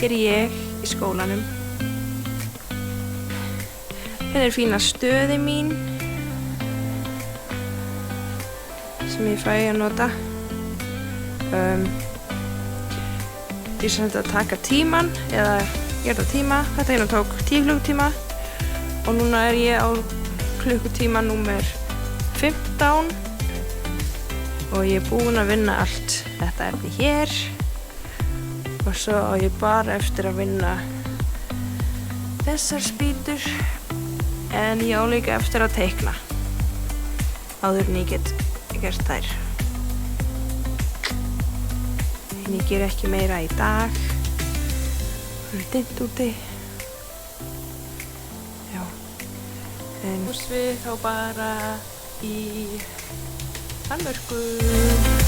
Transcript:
er ég í skólanum. Þetta er fína stöði mín sem ég fæ að nota. Ég sem þetta að taka tíman eða gera tíma. Þetta hérna tók 10 klukkutíma og núna er ég á klukkutíma númer 15 og ég er búin að vinna allt þetta efni hér og svo á ég bara eftir að vinna þessar spýtur en ég á líka eftir að teikna áður en ég get gert þær. En ég ger ekki meira í dag. Það er dimmt úti. Já. En við þá bara í Danmörku.